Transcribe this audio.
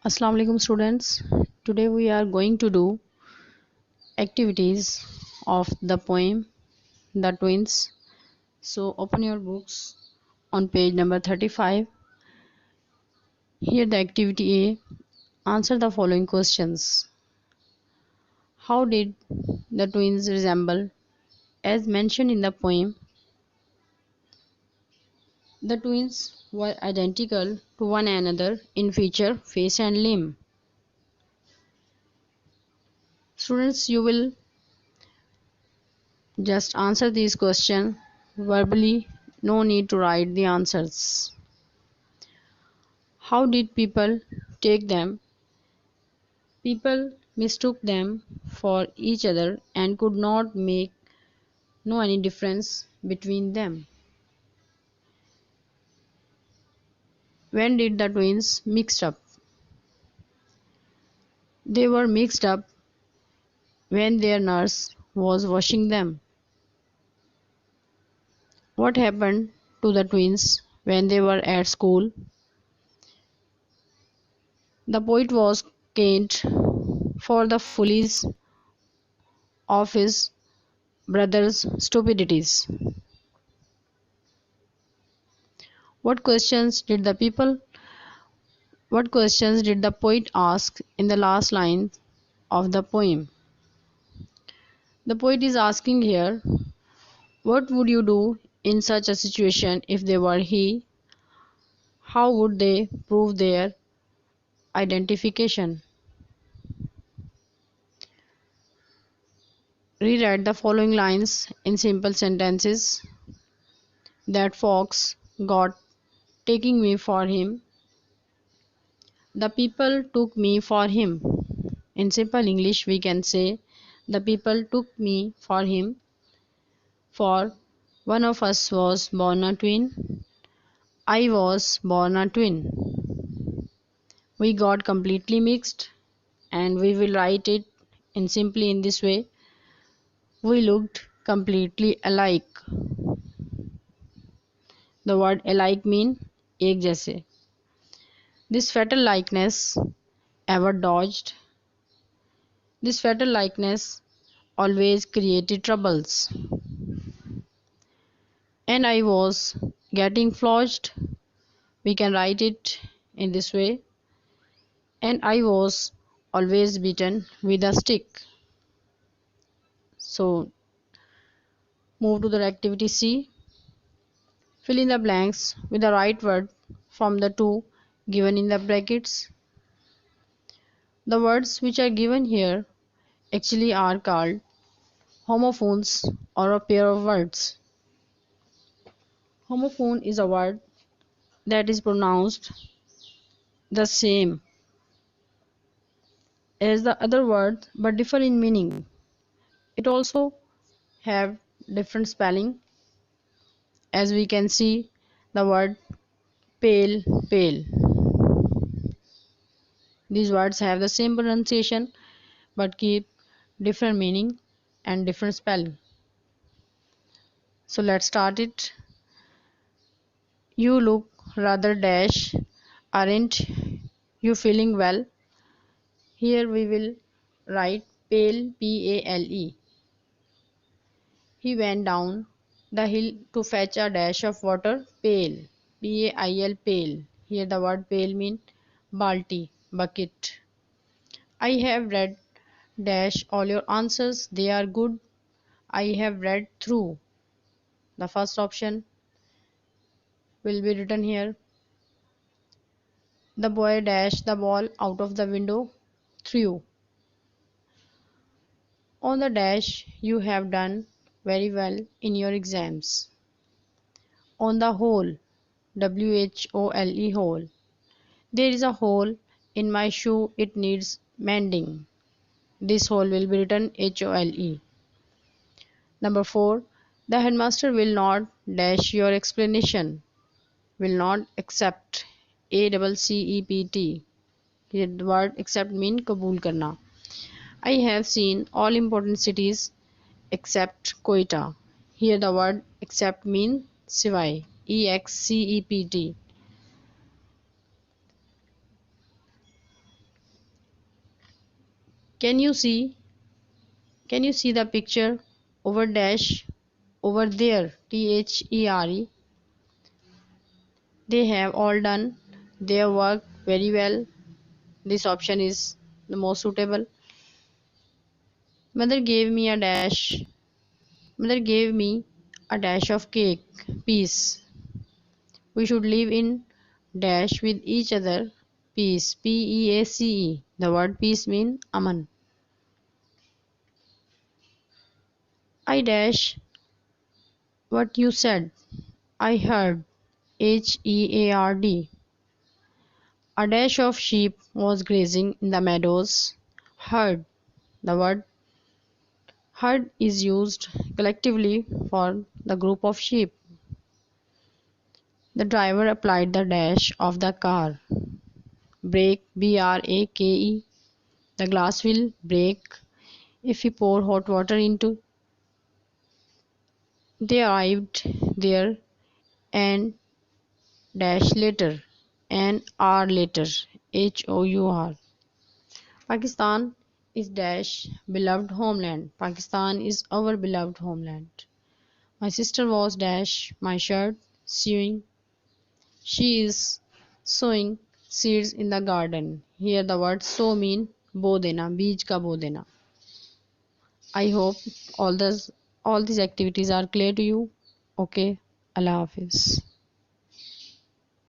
Assalamu alaikum students. Today we are going to do activities of the poem The Twins. So open your books on page number 35. Here the activity A. Answer the following questions. How did the twins resemble? As mentioned in the poem, the twins were identical to one another in feature, face and limb. Students, you will just answer these questions verbally, no need to write the answers. How did people take them? People mistook them for each other and could not make no any difference between them. When did the twins mixed up? They were mixed up when their nurse was washing them. What happened to the twins when they were at school? The poet was caned for the follies of his brother's stupidities. What questions did the people What questions did the poet ask in the last line of the poem? The poet is asking here, what would you do in such a situation if they were he? How would they prove their identification? Rewrite the following lines in simple sentences. That fox got taking me for him. The people took me for him. In simple English, we can say, the people took me for him, for one of us was born a twin. I was born a twin. We got completely mixed, and we will write it in simply in this way. We looked completely alike. The word alike mean एक जैसे. This fatal likeness ever dodged. This fatal likeness always created troubles. And I was getting flogged. We can write it in this way. And I was always beaten with a stick. So move to the activity C. Fill in the blanks with the right word from the two given in the brackets. The words which are given here actually are called homophones or a pair of words. Homophone is a word that is pronounced the same as the other word but differ in meaning. It also have different spelling, as we can see the word pale, pale. These words have the same pronunciation but keep different meaning and different spelling. So let's start it. You look rather dash. Aren't you feeling well? Here we will write pale, P-A-L-E. He went down the hill to fetch a dash of water. Pail, P-A-I-L, pail. Here the word pail means balti, bucket. I have read dash all your answers. They are good. I have read through. The first option will be written here. The boy dashed the ball out of the window. Threw. On the dash, you have done very well in your exams. On the whole, W-H-O-L-E, hole. There is a hole in my shoe, it needs mending. This hole will be written H-O-L-E. Number 4. The headmaster will not dash your explanation. Will not accept. A-C-C-E-P-T. The word accept means kabul karna. I have seen all important cities except Quetta. Here the word except means सिवाय. E-X-C-E-P-T. Can you see the picture over dash over there? THERE. They have all done their work very well. This option is the most suitable. Mother gave me a dash. Mother gave me a dash of cake. Peace. We should live in dash with each other. Peace. PEACE. The word peace means aman. I dash what you said. I heard. HEARD. A dash of sheep was grazing in the meadows. Herd. The word herd is used collectively for the group of sheep. The driver applied the dash of the car. Brake. BRAKE. The glass will break if we pour hot water into. They arrived there and dash later. An hour later. HOUR. Pakistan is dash beloved homeland. Pakistan is our beloved homeland. My sister was dash my shirt sewing. She is sowing seeds in the garden. Here the word sow mean बो देना, बीज का बो देना. I hope all these activities are clear to you. Okay, Allah Hafiz.